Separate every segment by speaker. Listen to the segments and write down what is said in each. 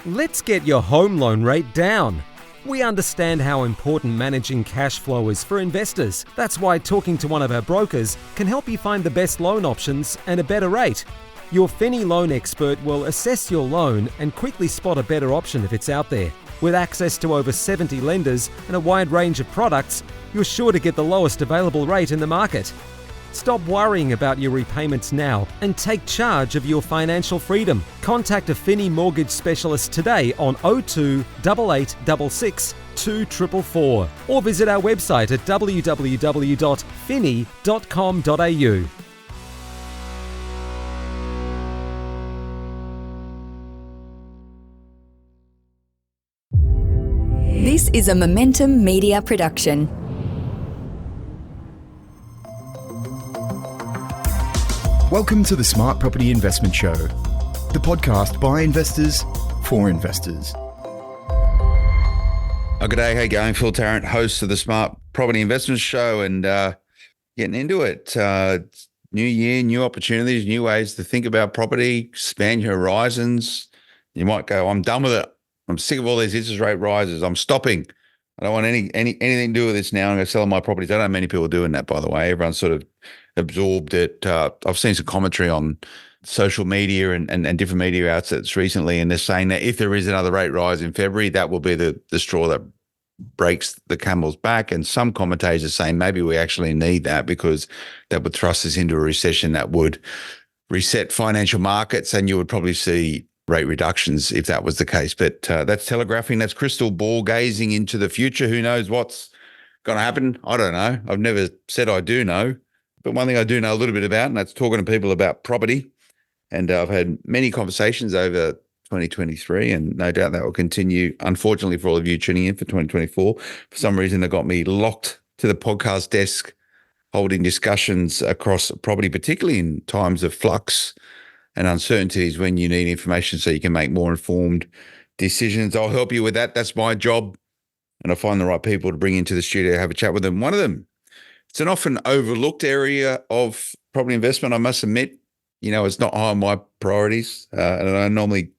Speaker 1: Let's get your home loan rate down. We understand how important managing cash flow is for investors. That's why talking to one of our brokers can help you find the best loan options and a better rate. Your Finny loan expert will assess your loan and quickly spot a better option if it's out there. With access to over 70 lenders and a wide range of products, you're sure to get the lowest available rate in the market. Stop worrying about your repayments now and take charge of your financial freedom. Contact a Finny mortgage specialist today on 02 8866 2444 or visit our website at www.finny.com.au.
Speaker 2: This is a Momentum Media production.
Speaker 3: Welcome to the Smart Property Investment Show, the podcast by investors for investors.
Speaker 4: Good day, how you going? Phil Tarrant, host of the Smart Property Investment Show, and getting into it. New year, new opportunities, new ways to think about property, expand your horizons. You might go, I'm done with it. I'm sick of all these interest rate rises. I'm stopping. I don't want anything to do with this now. I'm going to sell my properties. I don't know many people doing that, by the way. Everyone's sort of absorbed it. I've seen some commentary on social media and different media outlets recently, and they're saying that if there is another rate rise in February, that will be the straw that breaks the camel's back. And some commentators are saying maybe we actually need that because that would thrust us into a recession that would reset financial markets, and you would probably see rate reductions if that was the case. But that's telegraphing, that's crystal ball gazing into the future. Who knows what's going to happen? I don't know. I've never said I do know. But one thing I do know a little bit about, and that's talking to people about property. And I've had many conversations over 2023, and no doubt that will continue, unfortunately, for all of you tuning in for 2024. For some reason, they got me locked to the podcast desk, holding discussions across property, particularly in times of flux and uncertainties when you need information so you can make more informed decisions. I'll help you with that. That's my job. And I find the right people to bring into the studio, have a chat with them. One of them, it's an often overlooked area of property investment, I must admit. You know, it's not high on my priorities. And I normally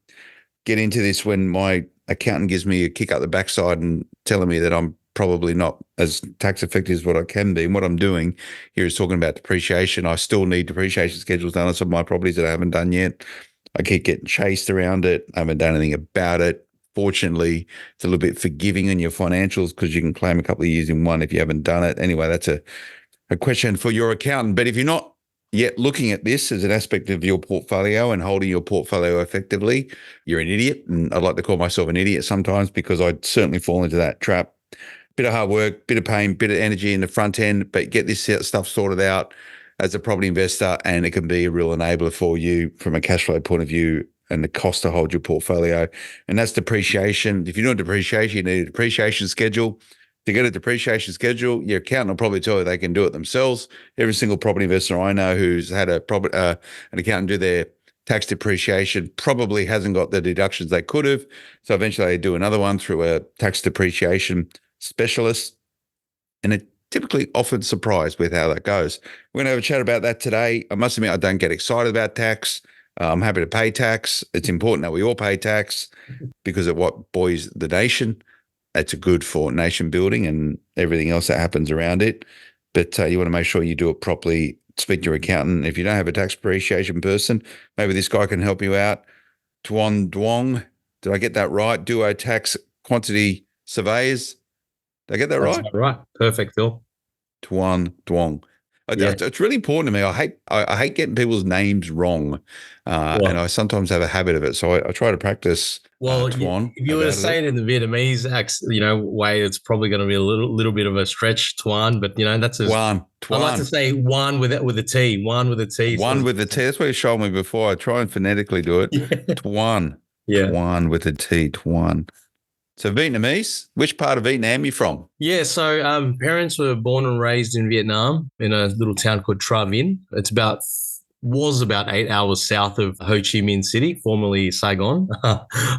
Speaker 4: get into this when my accountant gives me a kick up the backside and telling me that I'm probably not as tax effective as what I can be. And what I'm doing here is talking about depreciation. I still need depreciation schedules done on some of my properties that I haven't done yet. I keep getting chased around it. I haven't done anything about it. Fortunately, it's a little bit forgiving in your financials because you can claim a couple of years in one if you haven't done it. Anyway, that's a question for your accountant. But if you're not yet looking at this as an aspect of your portfolio and holding your portfolio effectively, you're an idiot. And I'd like to call myself an idiot sometimes because I certainly fall into that trap. Bit of hard work, bit of pain, bit of energy in the front end, but get this stuff sorted out as a property investor, and it can be a real enabler for you from a cash flow point of view and the cost to hold your portfolio. And that's depreciation. If you're doing depreciation, you need a depreciation schedule. To get a depreciation schedule, your accountant will probably tell you they can do it themselves. Every single property investor I know who's had an accountant do their tax depreciation probably hasn't got the deductions they could have. So eventually they do another one through a tax depreciation specialist, and it typically often surprised with how that goes. We're going to have a chat about that today. I must admit, I don't get excited about tax. I'm happy to pay tax. It's important that we all pay tax because of what buoys the nation. It's good for nation building and everything else that happens around it. But you want to make sure you do it properly. Speak to your accountant. If you don't have a tax depreciation person, maybe this guy can help you out. Tuan Duong, did I get that right? Duo Tax Quantity Surveyors. Did I get that right?
Speaker 5: That's right. Perfect, Phil.
Speaker 4: Tuan Duong.
Speaker 5: Yeah.
Speaker 4: It's really important to me. I hate getting people's names wrong, and I sometimes have a habit of it. So I try to practice. Tuan.
Speaker 5: If you were to say it in the Vietnamese way, it's probably going to be a little bit of a stretch, Tuan. But that's
Speaker 4: Tuan.
Speaker 5: I like to say one with a T. One with a T.
Speaker 4: One with a T. That's what you showed me before. I try and phonetically do it.
Speaker 5: Yeah.
Speaker 4: Tuan.
Speaker 5: Yeah.
Speaker 4: Tuan with a T. Tuan. So Vietnamese, which part of Vietnam are you from?
Speaker 5: Yeah, so parents were born and raised in Vietnam in a little town called Tra Vinh. Was about 8 hours south of Ho Chi Minh City, formerly Saigon,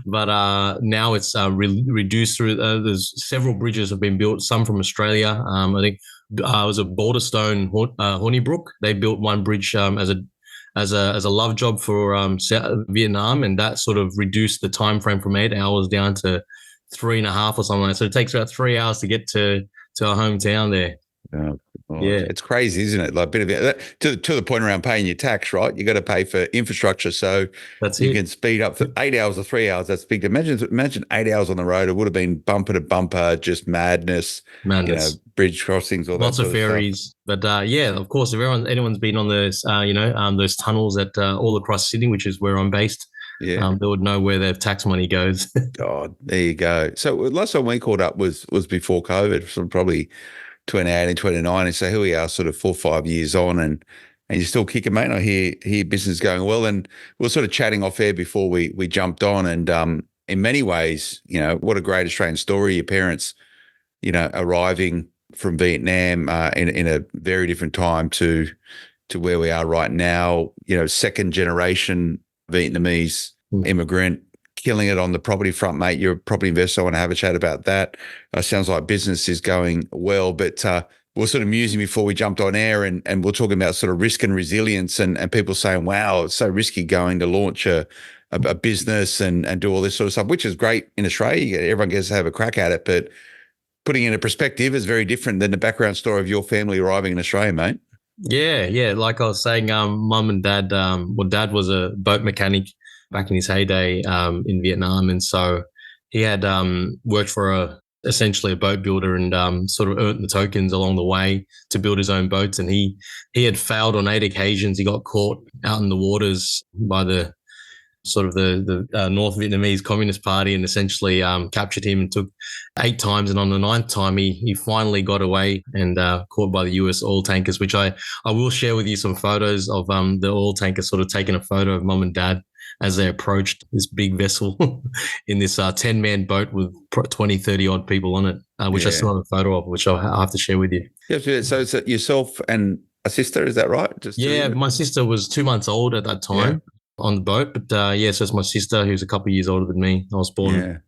Speaker 5: but now it's reduced through. There's several bridges have been built, some from Australia. I think it was a Boulderstone, Hornibrook. They built one bridge as as a love job for Vietnam, and that sort of reduced the time frame from 8 hours down to 3.5 or something like that. So it takes about 3 hours to get to our hometown there.
Speaker 4: Oh,
Speaker 5: Yeah.
Speaker 4: it's crazy, isn't it? Like a bit of it to the point around paying your tax, right? You got to pay for infrastructure, so
Speaker 5: That's
Speaker 4: you
Speaker 5: it.
Speaker 4: can speed up for 8 hours or 3 hours. That's big. Imagine 8 hours on the road. It would have been bumper to bumper, just madness.
Speaker 5: Madness.
Speaker 4: Bridge crossings, all that
Speaker 5: Lots of
Speaker 4: sort of stuff.
Speaker 5: ferries, but yeah, of course, if anyone's been on those, those tunnels at all across Sydney, which is where I'm based,
Speaker 4: Yeah.
Speaker 5: they would know where their tax money goes.
Speaker 4: God, there you go. So last time we caught up was before COVID, so probably 2018, 2019. So here we are, sort of 4 or 5 years on, and you're still kicking, mate. I hear business is going well, and we were sort of chatting off air before we jumped on, and in many ways, what a great Australian story. Your parents, arriving from Vietnam in a very different time to where we are right now. Second generation Vietnamese immigrant, killing it on the property front, mate. You're a property investor. I want to have a chat about that. Sounds like business is going well, but we were sort of musing before we jumped on air, and we're talking about sort of risk and resilience, and people saying, wow, it's so risky going to launch a business and do all this sort of stuff, which is great in Australia. Everyone gets to have a crack at it, but putting it in a perspective is very different than the background story of your family arriving in Australia, mate.
Speaker 5: Yeah. Like I was saying, mum and dad, dad was a boat mechanic back in his heyday in Vietnam. And so he had worked for essentially a boat builder and sort of earned the tokens along the way to build his own boats. And he had failed on 8 occasions. He got caught out in the waters by the sort of the North Vietnamese Communist Party, and essentially captured him and took 8 times. And on the 9th time, he finally got away and caught by the US oil tankers, which I will share with you some photos of the oil tanker sort of taking a photo of mum and dad as they approached this big vessel in this 10-man boat with 20, 30 odd people on it, which I still have a photo of, which I'll have to share with you.
Speaker 4: Yeah, so it's yourself and a sister, is that right?
Speaker 5: My sister was 2 months old at that time. Yeah. On the boat, but so it's my sister who's a couple of years older than me. I was born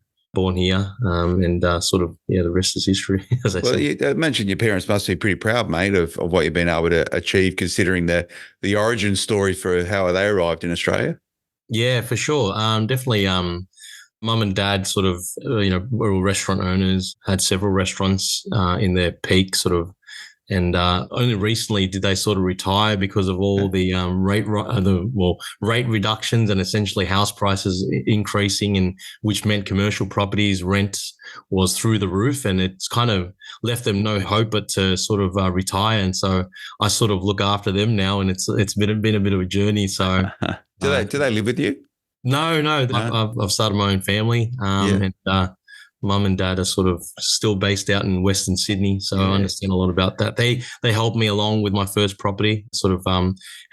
Speaker 5: here, and sort of the rest is history. As I said.
Speaker 4: You mentioned your parents must be pretty proud, mate, of what you've been able to achieve, considering the origin story for how they arrived in Australia.
Speaker 5: Yeah, for sure. Definitely. Mum and dad sort of were all restaurant owners, had several restaurants in their peak sort of. And only recently did they sort of retire because of all the rate reductions and essentially house prices increasing, and which meant commercial properties rent was through the roof, and it's kind of left them no hope but to sort of retire. And so I sort of look after them now, and it's been a bit of a journey. So
Speaker 4: do they live with you?
Speaker 5: No. I've started my own family, and mum and dad are sort of still based out in Western Sydney, so I understand a lot about that. They helped me along with my first property, sort of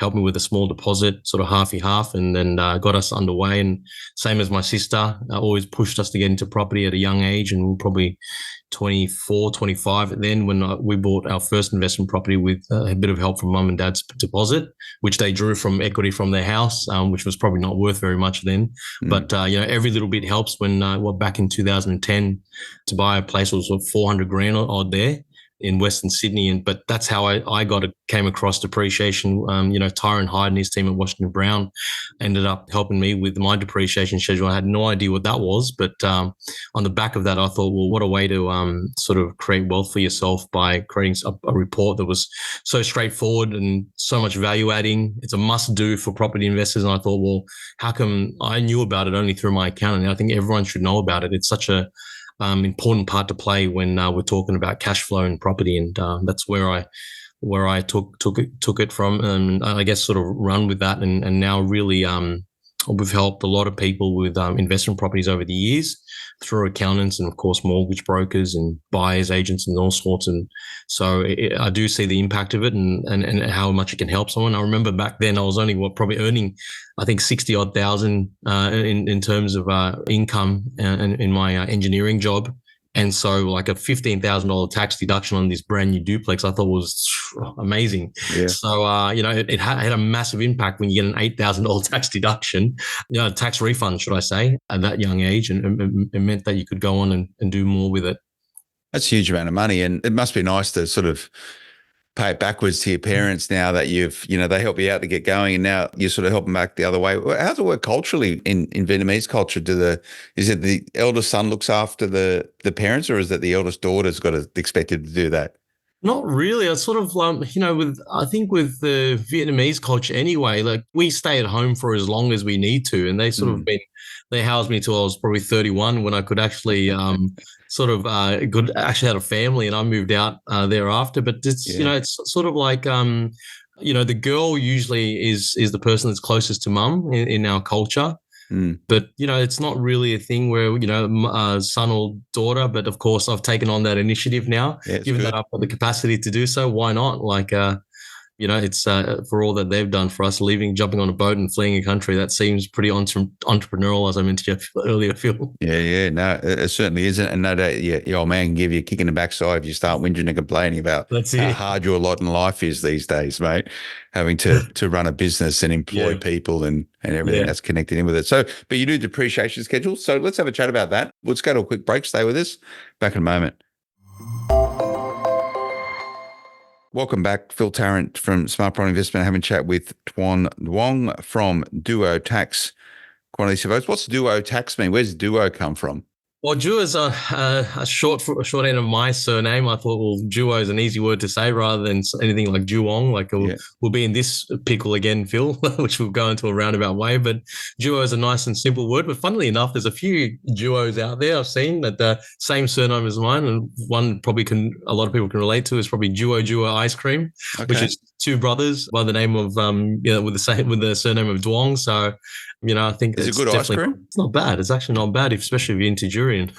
Speaker 5: helped me with a small deposit, sort of half, and then got us underway. And same as my sister, always pushed us to get into property at a young age, and we're probably 24, 25 then when we bought our first investment property with a bit of help from mum and dad's deposit, which they drew from equity from their house, which was probably not worth very much then. But, every little bit helps. When back in 2010 to buy a place was $400,000 odd there in Western Sydney. But that's how I came across depreciation. Tyron Hyde and his team at Washington Brown ended up helping me with my depreciation schedule. I had no idea what that was, but on the back of that, I thought, well, what a way to sort of create wealth for yourself by creating a report that was so straightforward and so much value adding. It's a must do for property investors. And I thought, well, how come I knew about it only through my accountant? And I think everyone should know about it. It's such a important part to play when we're talking about cash flow and property, and that's where I took it from, and I guess sort of run with that, and now really we've helped a lot of people with investment properties over the years through accountants and of course mortgage brokers and buyers agents and all sorts. And so I do see the impact of it and how much it can help someone. I remember back then I was only probably earning I think 60 odd thousand in terms of income in my engineering job. And so like a $15,000 tax deduction on this brand new duplex, I thought was amazing. Yeah. So, it had a massive impact when you get an $8,000 tax deduction, tax refund, should I say, at that young age. And it meant that you could go on and do more with it.
Speaker 4: That's a huge amount of money. And it must be nice to sort of pay it backwards to your parents now that they help you out to get going, and now you sort of help them back the other way. How does it work culturally in Vietnamese culture? Is it the eldest son looks after the parents, or is it the eldest daughter's expected to do that?
Speaker 5: Not really. It's sort of I think with the Vietnamese culture anyway, like we stay at home for as long as we need to, and they housed me till I was probably 31 when I could actually could actually had a family, and I moved out thereafter. But it's it's sort of like the girl usually is the person that's closest to mum in our culture. But, it's not really a thing where, son or daughter. But of course, I've taken on that initiative now, given that I've got the capacity to do so. Why not? Like, it's for all that they've done for us, jumping on a boat and fleeing a country. That seems pretty entrepreneurial, as I mentioned earlier, Phil.
Speaker 4: Yeah. No, it certainly isn't. And no doubt, your old man can give you a kick in the backside if you start whinging and complaining about how hard your lot in life is these days, mate. Having to run a business and employ people and everything that's connected in with it. So, but you do depreciation schedule. So let's have a chat about that. Let's go to a quick break. Stay with us. Back in a moment. Welcome back. Phil Tarrant from Smart Property Investment, having a chat with Tuan Wong from Duo Tax Quantity Surveyors. What's Duo Tax mean? Where's Duo come from?
Speaker 5: Well, Joo is a shorthand of my surname. I thought, well, Duo is an easy word to say rather than anything like Juong. Like we'll be in this pickle again, Phil, which we'll go into a roundabout way. But Duo is a nice and simple word. But funnily enough, there's a few Duos out there I've seen that the same surname as mine, and one probably a lot of people can relate to is probably Joo Ice Cream, which is two brothers by the name of with the surname of Duong. So. I think
Speaker 4: it's a good ice cream.
Speaker 5: It's not bad. It's actually not bad, especially if you're into durian.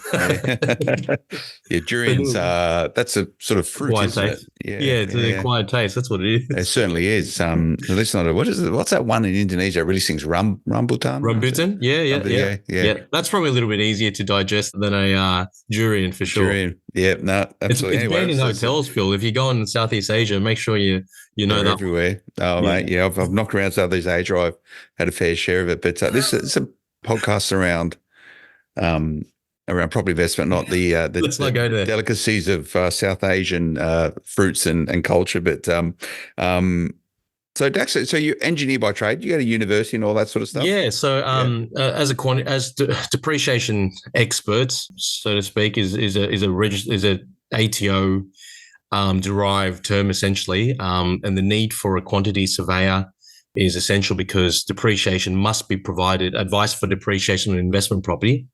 Speaker 4: Durian's that's a sort of fruit,
Speaker 5: isn't it? It's an acquired taste. That's what it is.
Speaker 4: It certainly is. What is it? What's that one in Indonesia that really sings rambutan?
Speaker 5: Rambutan? Yeah. That's probably a little bit easier to digest than a durian for sure.
Speaker 4: Durian. Yeah, no, absolutely.
Speaker 5: It's banned in hotels, Phil. If you go in Southeast Asia, make sure you know that.
Speaker 4: Everywhere. Oh, mate. Yeah, I've knocked around Southeast Asia. I've had a fair share of it. But this is a podcast around property investment, not the delicacies of South Asian fruits and culture. But so Dax, so you're engineer by trade. You go to university and all that sort of stuff.
Speaker 5: Yeah. So as depreciation experts, so to speak, is a ATO derived term essentially, and the need for a quantity surveyor is essential because depreciation must be provided, advice for depreciation on investment property,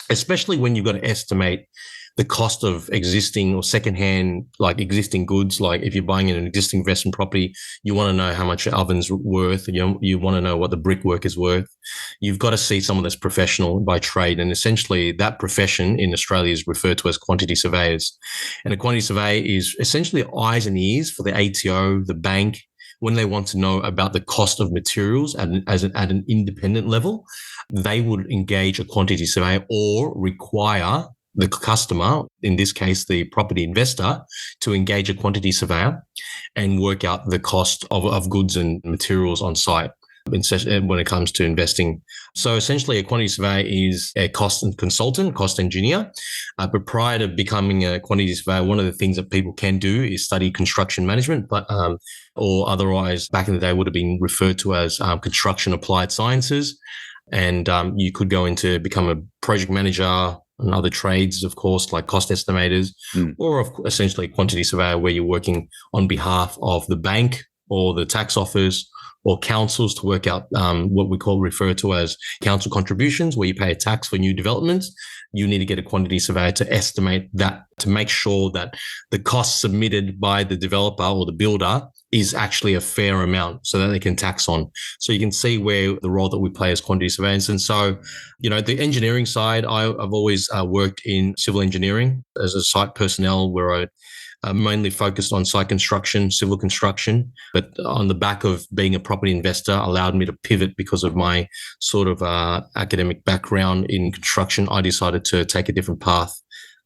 Speaker 5: especially when you've got to estimate the cost of existing or secondhand, like existing goods. Like if you're buying an existing investment property, you want to know how much your oven's worth. You want to know what the brickwork is worth. You've got to see someone that's professional by trade. And essentially that profession in Australia is referred to as quantity surveyors. And a quantity surveyor is essentially eyes and ears for the ATO, the bank, when they want to know about the cost of materials at an independent level. They would engage a quantity surveyor or require the customer, in this case, the property investor, to engage a quantity surveyor and work out the cost of goods and materials on site when it comes to investing. So essentially a quantity surveyor is a cost consultant, cost engineer. But prior to becoming a quantity surveyor, one of the things that people can do is study construction management, or otherwise back in the day would have been referred to as construction applied sciences. And you could go into become a project manager and other trades, of course, like cost estimators, or essentially a quantity surveyor where you're working on behalf of the bank or the tax office or councils to work out what we refer to as council contributions, where you pay a tax for new developments. You need to get a quantity surveyor to estimate that, to make sure that the cost submitted by the developer or the builder is actually a fair amount so that they can tax on. So you can see where the role that we play as quantity surveyors. And so, the engineering side, I've always worked in civil engineering as a site personnel where I mainly focused on site construction, civil construction, but on the back of being a property investor allowed me to pivot because of my sort of academic background in construction. I decided to take a different path.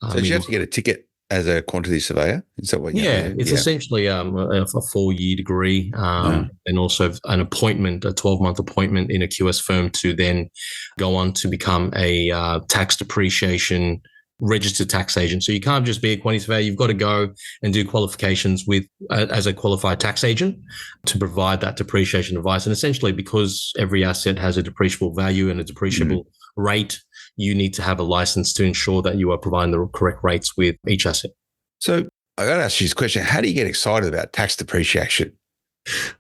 Speaker 4: So did you have to get a ticket as a quantity surveyor? Is that what you have?
Speaker 5: It's essentially a 4-year degree and also an appointment, a 12-month appointment in a QS firm to then go on to become a tax depreciation registered tax agent. So you can't just be a quantity surveyor. You've got to go and do qualifications with as a qualified tax agent to provide that depreciation advice. And essentially, because every asset has a depreciable value and a depreciable rate, you need to have a license to ensure that you are providing the correct rates with each asset.
Speaker 4: So I got to ask you this question. How do you get excited about tax depreciation?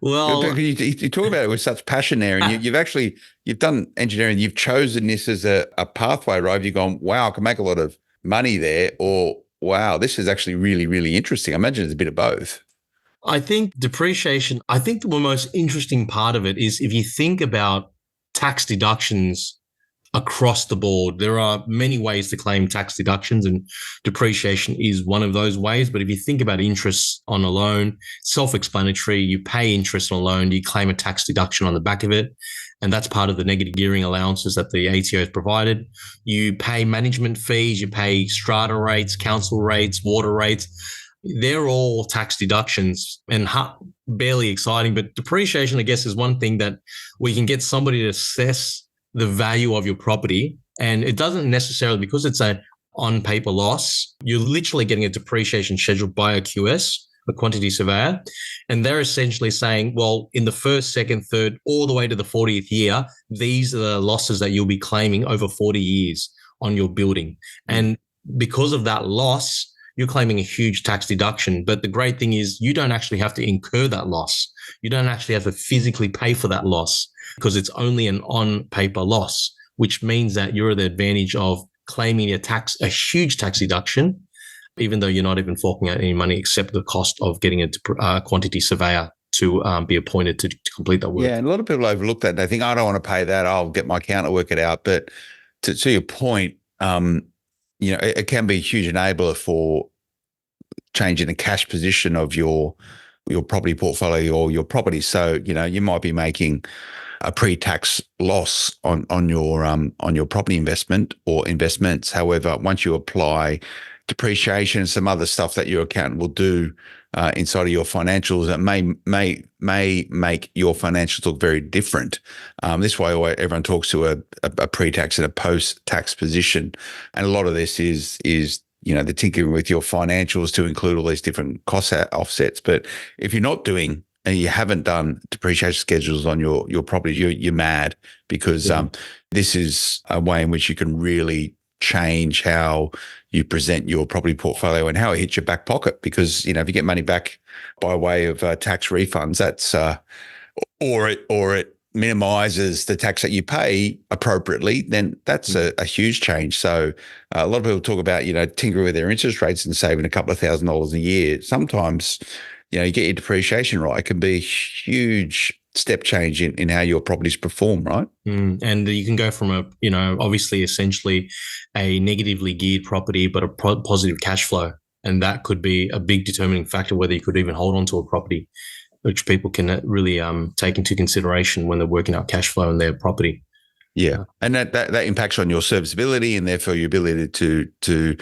Speaker 5: Well,
Speaker 4: you talk about it with such passion there, and you've done engineering. You've chosen this as a pathway, right? You've gone, wow, I can make a lot of money there, or wow, this is actually really, really interesting. I imagine it's a bit of both.
Speaker 5: I think depreciation, I think the most interesting part of it is if you think about tax deductions across the board, there are many ways to claim tax deductions, and depreciation is one of those ways. But if you think about interest on a loan, self-explanatory, you pay interest on a loan, you claim a tax deduction on the back of it. And that's part of the negative gearing allowances that the ATO has provided. You pay management fees, you pay strata rates, council rates, water rates. They're all tax deductions and barely exciting. But depreciation, I guess, is one thing that we can get somebody to assess the value of your property. And it doesn't necessarily, because it's a on paper loss, you're literally getting a depreciation schedule by a QS, a quantity surveyor. And they're essentially saying, well, in the first, second, third, all the way to the 40th year, these are the losses that you'll be claiming over 40 years on your building. And because of that loss, you're claiming a huge tax deduction. But the great thing is you don't actually have to incur that loss. You don't actually have to physically pay for that loss because it's only an on-paper loss, which means that you're at the advantage of claiming a huge tax deduction, even though you're not even forking out any money except the cost of getting a quantity surveyor to be appointed to complete that work.
Speaker 4: Yeah, and a lot of people overlook that. They think, I don't want to pay that. I'll get my accountant to work it out. But to your point, it can be a huge enabler for changing the cash position of your property portfolio or your property. So, you might be making a pre-tax loss on your property investment or investments. However, once you apply depreciation and some other stuff that your accountant will do inside of your financials, that may make your financials look very different. This way, everyone talks to a pre-tax and a post-tax position, and a lot of this is the tinkering with your financials to include all these different cost offsets. But if you're not doing and you haven't done depreciation schedules on your property, you're mad, because this is a way in which you can really change how you present your property portfolio and how it hits your back pocket. Because if you get money back by way of tax refunds, that's or it minimizes the tax that you pay appropriately, then that's a huge change. So a lot of people talk about tinkering with their interest rates and saving a couple of $1,000s a year. Sometimes you get your depreciation right, it can be a huge step change in how your properties perform, right?
Speaker 5: And you can go from obviously essentially a negatively geared property, but a positive cash flow. And that could be a big determining factor whether you could even hold on to a property, which people can really take into consideration when they're working out cash flow in their property.
Speaker 4: Yeah. And that impacts on your serviceability and therefore your ability to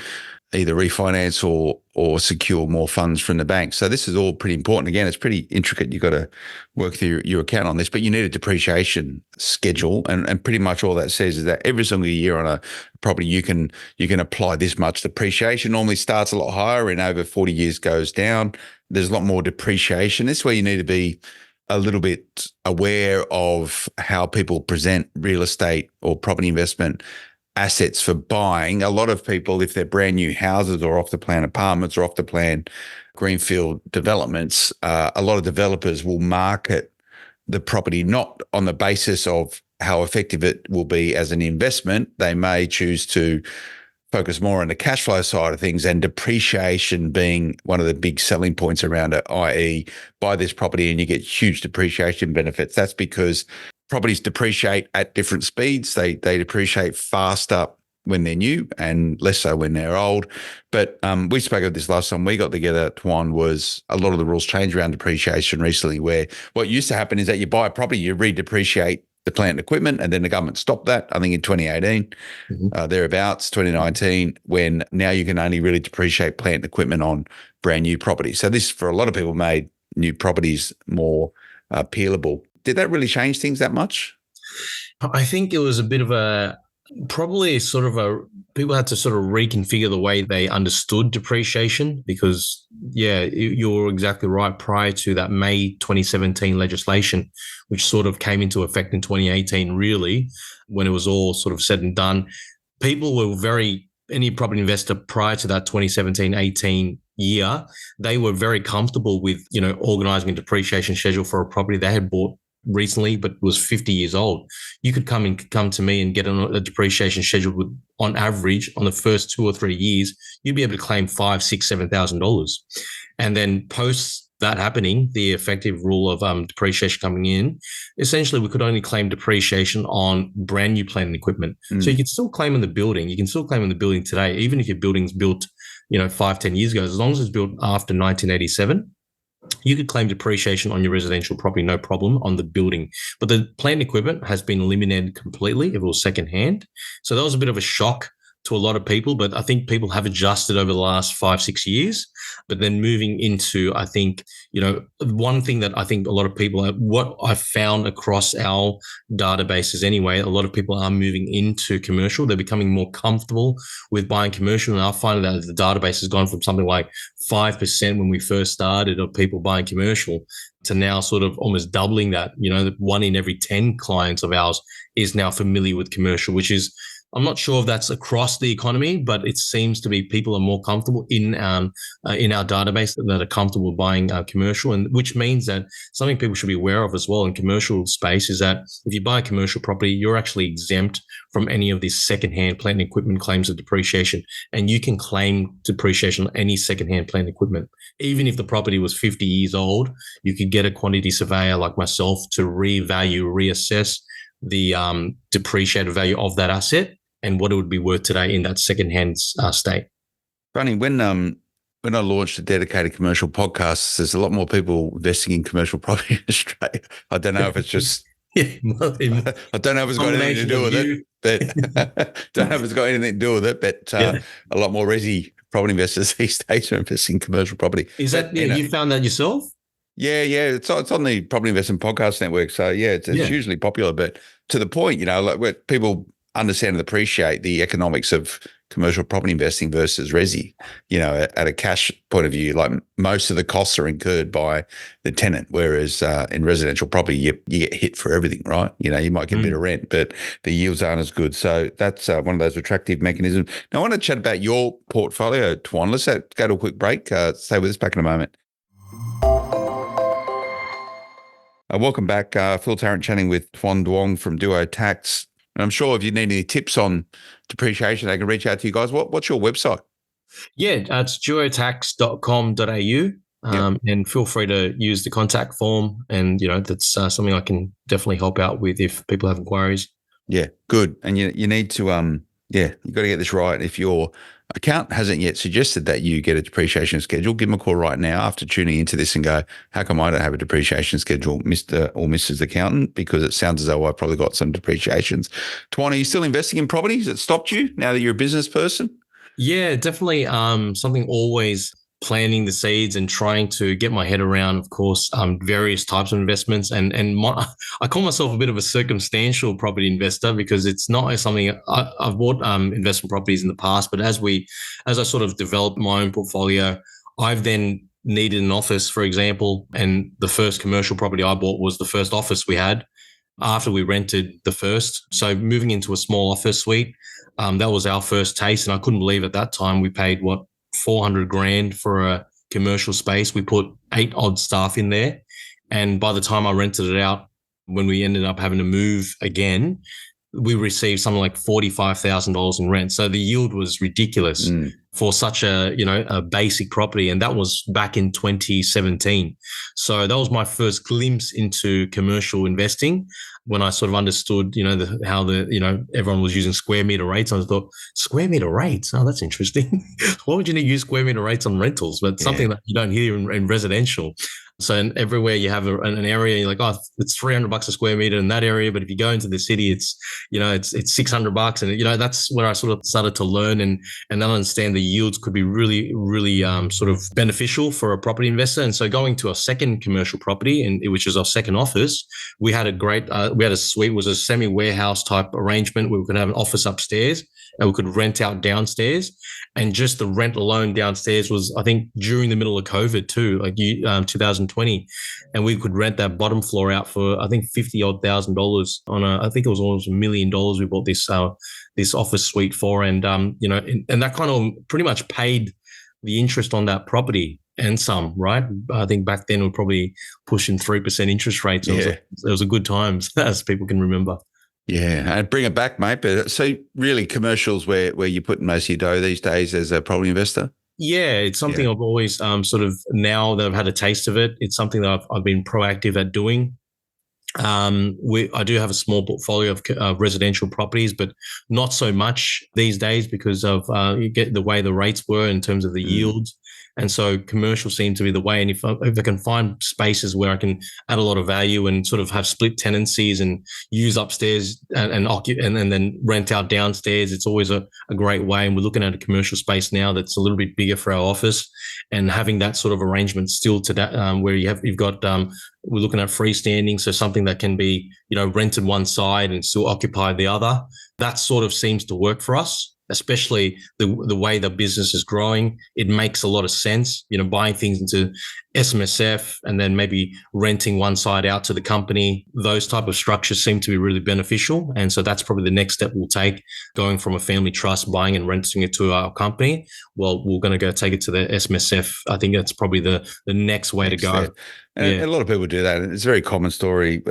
Speaker 4: either refinance or secure more funds from the bank. So this is all pretty important. Again, it's pretty intricate. You've got to work through your account on this, but you need a depreciation schedule. And pretty much all that says is that every single year on a property, you can apply this much depreciation. Normally starts a lot higher and over 40 years goes down. There's a lot more depreciation. This is where you need to be a little bit aware of how people present real estate or property investment assets for buying. A lot of people, if they're brand new houses or off the plan apartments or off the plan greenfield developments, a lot of developers will market the property not on the basis of how effective it will be as an investment. They may choose to focus more on the cash flow side of things, and depreciation being one of the big selling points around it, i.e. buy this property and you get huge depreciation benefits. That's because properties depreciate at different speeds. They depreciate faster when they're new and less so when they're old. But we spoke of this last time we got together, Tuan, was a lot of the rules changed around depreciation recently, where what used to happen is that you buy a property, you re-depreciate the plant and equipment, and then the government stopped that, I think in 2018, thereabouts, 2019, when now you can only really depreciate plant and equipment on brand new properties. So this, for a lot of people, made new properties more appealable. Did that really change things that much?
Speaker 5: I think it was a bit of probably sort of people had to sort of reconfigure the way they understood depreciation because, yeah, you're exactly right. Prior to that May 2017 legislation, which sort of came into effect in 2018, really, when it was all sort of said and done, people were any property investor prior to that 2017-18 year, they were very comfortable with, organizing a depreciation schedule for a property they had bought recently, but was 50 years old. You could come to me and get a depreciation schedule with, on average, on the first 2 or 3 years, you'd be able to claim $5,000, $6,000, $7,000. And then post that happening, the effective rule of depreciation coming in, essentially we could only claim depreciation on brand new plant and equipment. So you can still claim on the building. You can still claim on the building today, even if your building's built, 5-10 years ago, as long as it's built after 1987. You could claim depreciation on your residential property, no problem, on the building. But the plant and equipment has been eliminated completely if it was secondhand. So that was a bit of a shock to a lot of people, but I think people have adjusted over the last 5-6 years. But then moving into, I think, one thing that I think a lot of people, what I've found across our databases anyway, a lot of people are moving into commercial. They're becoming more comfortable with buying commercial. And I find that the database has gone from something like 5% when we first started of people buying commercial to now sort of almost doubling that. 1 in every 10 clients of ours is now familiar with commercial, which is, I'm not sure if that's across the economy, but it seems to be people are more comfortable in our database that are comfortable buying commercial, and which means that something people should be aware of as well in commercial space is that if you buy a commercial property, you're actually exempt from any of these secondhand plant and equipment claims of depreciation, and you can claim depreciation on any secondhand plant and equipment. Even if the property was 50 years old, you could get a quantity surveyor like myself to reassess the depreciated value of that asset and what it would be worth today in that secondhand state.
Speaker 4: Funny, when I launched a dedicated commercial podcast, there's a lot more people investing in commercial property in Australia. I don't know if it's just I don't know if it's got anything to do with it, but don't know if it's got anything to do with it. But a lot more resi property investors these days are investing in commercial property.
Speaker 5: Is that you found that yourself?
Speaker 4: Yeah. It's on the Property Investment Podcast Network. So it's hugely popular, but to the point, like where people understand and appreciate the economics of commercial property investing versus resi. At a cash point of view, like most of the costs are incurred by the tenant, whereas in residential property, you get hit for everything, right? You might get a bit of rent, but the yields aren't as good. So that's one of those attractive mechanisms. Now, I want to chat about your portfolio, Tuan. Let's go to a quick break. Stay with us back in a moment. Welcome back. Phil Tarrant chatting with Tuan Duong from Duo Tax. And I'm sure if you need any tips on depreciation, they can reach out to you guys. What's your website?
Speaker 5: Yeah, it's duotax.com.au. And feel free to use the contact form. And, that's something I can definitely help out with if people have inquiries.
Speaker 4: Yeah, good. And you need to, you've got to get this right. If your accountant hasn't yet suggested that you get a depreciation schedule, give them a call right now after tuning into this and go, how come I don't have a depreciation schedule, Mr. or Mrs. Accountant? Because it sounds as though I've probably got some depreciations. Tuan, are you still investing in properties? Has it stopped you now that you're a business person? Yeah,
Speaker 5: definitely. Something always planting the seeds and trying to get my head around, of course, various types of investments. And I call myself a bit of a circumstantial property investor because it's not something I've bought investment properties in the past, but as I sort of developed my own portfolio, I've then needed an office, for example, and the first commercial property I bought was the first office we had after we rented the first. So moving into a small office suite, that was our first taste. And I couldn't believe at that time we paid $400,000 for a commercial space. We put 8 odd staff in there. And by the time I rented it out, when we ended up having to move again, we received something like $45,000 in rent. So the yield was ridiculous for such a basic property. And that was back in 2017. So that was my first glimpse into commercial investing when I sort of understood, how everyone was using square meter rates. I thought, square meter rates? Oh, that's interesting. Why would you need to use square meter rates on rentals? But something that you don't hear in residential. So everywhere you have an area, you're like, oh, it's $300 a square meter in that area. But if you go into the city, it's $600. And, that's where I sort of started to learn and understand the yields could be really, really sort of beneficial for a property investor. And so going to a second commercial property, which is our second office, we had a suite, it was a semi-warehouse type arrangement where we could have an office upstairs and we could rent out downstairs. And just the rent alone downstairs was, I think, during the middle of COVID too, like 2020. And we could rent that bottom floor out for, I think, $50,000 I think it was almost $1 million we bought this office suite for. And, and that kind of pretty much paid the interest on that property and some, right? I think back then we were probably pushing 3% interest rates. It was a good times, as people can remember.
Speaker 4: Yeah, and bring it back, mate. But so really commercials where you put most of your dough these days as a property investor?
Speaker 5: Yeah, it's something I've always sort of, now that I've had a taste of it, it's something that I've been proactive at doing. I do have a small portfolio of residential properties, but not so much these days because of you get the way the rates were in terms of the yields. And so commercial seemed to be the way. And if I can find spaces where I can add a lot of value and sort of have split tenancies and use upstairs and then rent out downstairs, it's always a great way. And we're looking at a commercial space now that's a little bit bigger for our office, and having that sort of arrangement still to that where you've got we're looking at freestanding, so something that can be rented one side and still occupy the other. That sort of seems to work for us, especially the way the business is growing. It makes a lot of sense, buying things into SMSF and then maybe renting one side out to the company. Those type of structures seem to be really beneficial. And so that's probably the next step we'll take, going from a family trust, buying and renting it to our company. Well, we're going to go take it to the SMSF. I think that's probably the next way to go.
Speaker 4: And a lot of people do that. It's a very common story.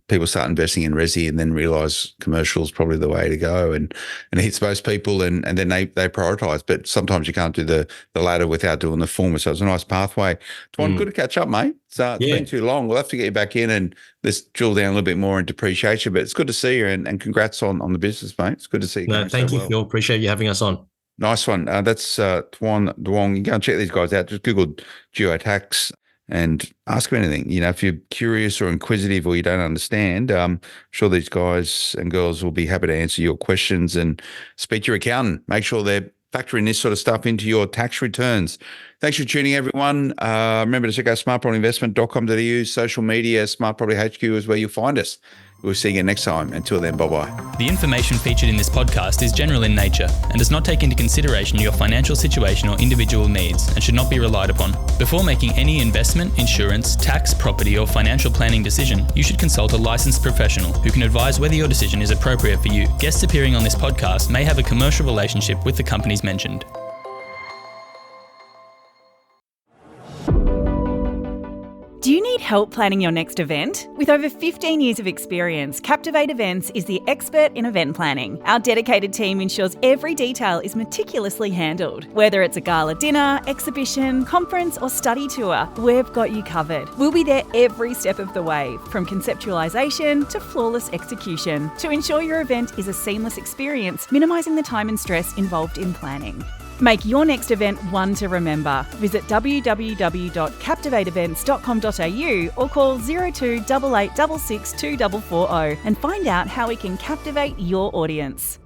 Speaker 4: People start investing in resi and then realize commercial is probably the way to go, and it hits most people, and then they prioritize. But sometimes you can't do the latter without doing the former. So it's a nice pathway. Twan, good to catch up, mate. It's been too long. We'll have to get you back in and let's drill down a little bit more in depreciation. But it's good to see you, and congrats on the business, mate. It's good to see you.
Speaker 5: No, thank you, Phil. Appreciate you having us on.
Speaker 4: Nice one. That's Twan Duong. You can go and check these guys out. Just Google Geotax and ask them anything. If you're curious or inquisitive or you don't understand, I'm sure these guys and girls will be happy to answer your questions, and speak to your accountant. Make sure they're factoring this sort of stuff into your tax returns. Thanks for tuning, everyone. Remember to check out smartpropertyinvestment.com.au, social media, Smart Property HQ is where you'll find us. We'll see you next time. Until then, bye-bye.
Speaker 6: The information featured in this podcast is general in nature and does not take into consideration your financial situation or individual needs, and should not be relied upon. Before making any investment, insurance, tax, property or financial planning decision, you should consult a licensed professional who can advise whether your decision is appropriate for you. Guests appearing on this podcast may have a commercial relationship with the companies mentioned.
Speaker 7: Do you need help planning your next event? With over 15 years of experience, Captivate Events is the expert in event planning. Our dedicated team ensures every detail is meticulously handled. Whether it's a gala dinner, exhibition, conference or study tour, we've got you covered. We'll be there every step of the way, from conceptualisation to flawless execution, to ensure your event is a seamless experience, minimising the time and stress involved in planning. Make your next event one to remember. Visit www.captivateevents.com.au or call 02 8866 2440 and find out how we can captivate your audience.